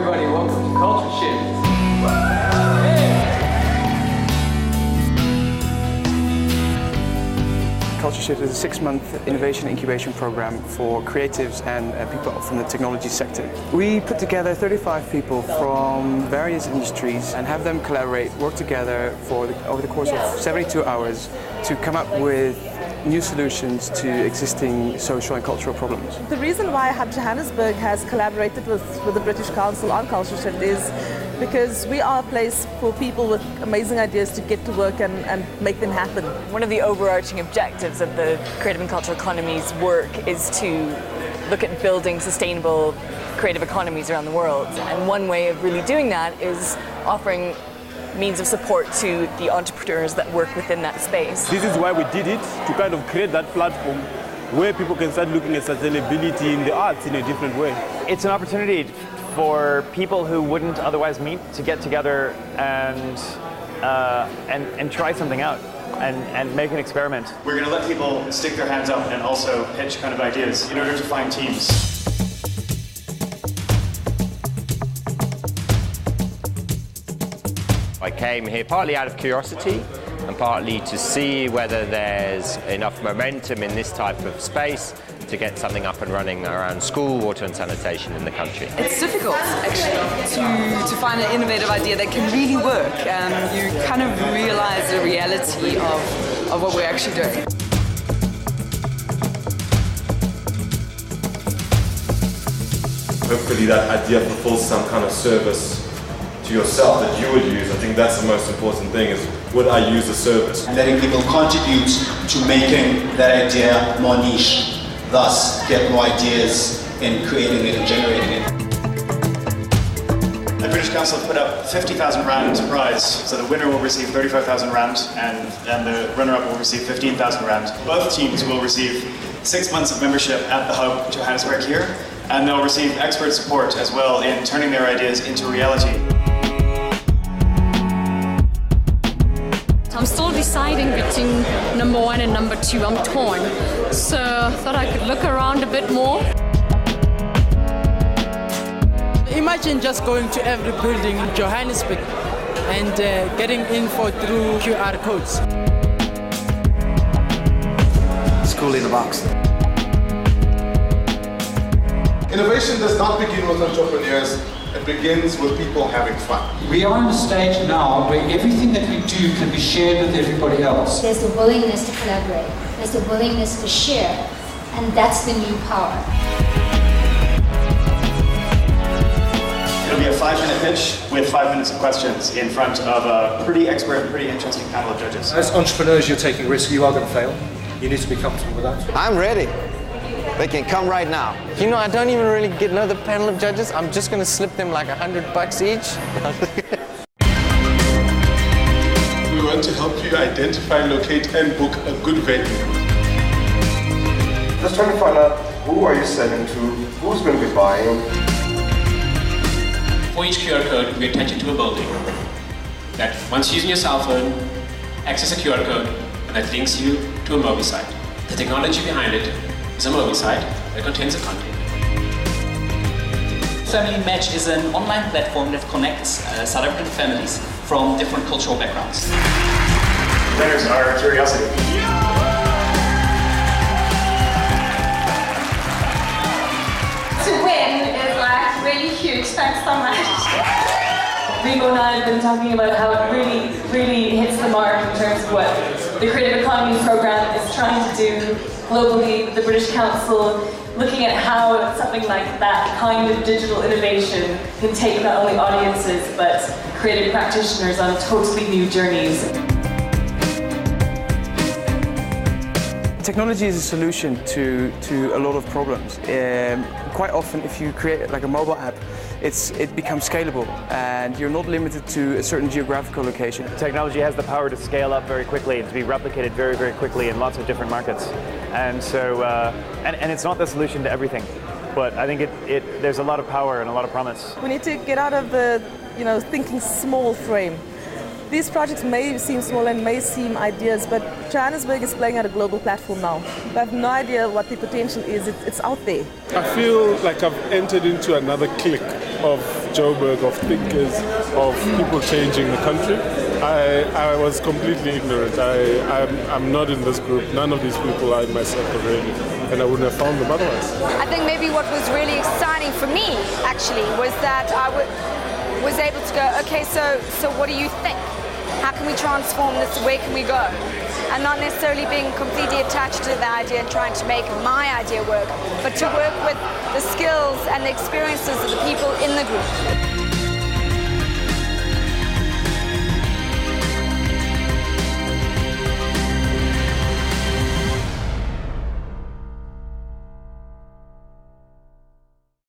everybody, welcome to Culture Shift. Culture Shift is a 6-month innovation incubation program for creatives and people from the technology sector. We put together 35 people from various industries and have them collaborate, work together over the course of 72 hours to come up with new solutions to existing social and cultural problems. The reason why Hub Johannesburg has collaborated with the British Council on Culture Shift is because we are a place for people with amazing ideas to get to work and make them happen. One of the overarching objectives of the creative and cultural economy's work is to look at building sustainable creative economies around the world. And one way of really doing that is offering means of support to the entrepreneurs that work within that space. This is why we did it, to kind of create that platform where people can start looking at sustainability in the arts in a different way. It's an opportunity for people who wouldn't otherwise meet to get together and try something out and make an experiment. We're going to let people stick their hands up and also pitch kind of ideas in order to find teams. I came here partly out of curiosity and partly to see whether there's enough momentum in this type of space to get something up and running around school, water and sanitation in the country. It's difficult, actually, to find an innovative idea that can really work. You kind of realize the reality of what we're actually doing. Hopefully that idea fulfills some kind of service to yourself that you would use. I think that's the most important thing, is would I use a service? Letting people contribute to making that idea more niche, thus get more ideas in creating it and generating it. The British Council put up 50,000 rand prize, so the winner will receive 35,000 rand and the runner-up will receive 15,000 rand. Both teams will receive 6 months of membership at the Hub Johannesburg here, and they'll receive expert support as well in turning their ideas into reality. I'm still deciding between number 1 and number 2. I'm torn, so I thought I could look around a bit more. Imagine just going to every building in Johannesburg and getting info through QR codes. School in a box. Innovation does not begin with entrepreneurs. It begins with people having fun. We are in a stage now where everything that we do can be shared with everybody else. There's the willingness to collaborate. There's the willingness to share. And that's the new power. It'll be a 5-minute pitch with 5 minutes of questions in front of a pretty expert and pretty interesting panel of judges. As entrepreneurs, you're taking risks. You are going to fail. You need to be comfortable with that. I'm ready. They can come right now. You know, I don't even really know the panel of judges. I'm just going to slip them like $100 each. We want to help you identify, locate, and book a good venue. Just trying to find out, who are you selling to, who's going to be buying. For each QR code, we attach it to a building that, once using your cell phone, access a QR code and that links you to a mobile site. The technology behind it is a mobile site that contains the content. Family Match is an online platform that connects South African families from different cultural backgrounds. Winners are QRiocity. To win is like really huge. Thanks so much. Rico and I have been talking about how it really hits the mark in terms of what the Creative Economy Programme is trying to do globally with the British Council, looking at how something like that kind of digital innovation can take not only audiences but creative practitioners on totally new journeys. Technology is a solution to a lot of problems. Quite often, if you create like a mobile app, it becomes scalable and you're not limited to a certain geographical location. Technology has the power to scale up very quickly and to be replicated very, very quickly in lots of different markets. And so, and it's not the solution to everything, but I think there's a lot of power and a lot of promise. We need to get out of the, thinking small frame. These projects may seem small and may seem ideas, but Johannesburg is playing at a global platform now. We have no idea what the potential is. It's out there. I feel like I've entered into another clique. of Joburg, of thinkers, of people changing the country. I was completely ignorant. I'm not in this group. None of these people are in my circle really, and I wouldn't have found them otherwise. I think maybe what was really exciting for me, actually, was that I was able to go, okay, so what do you think? How can we transform this? Where can we go? And not necessarily being completely attached to the idea and trying to make my idea work, but to work with the skills and the experiences of the people in the group.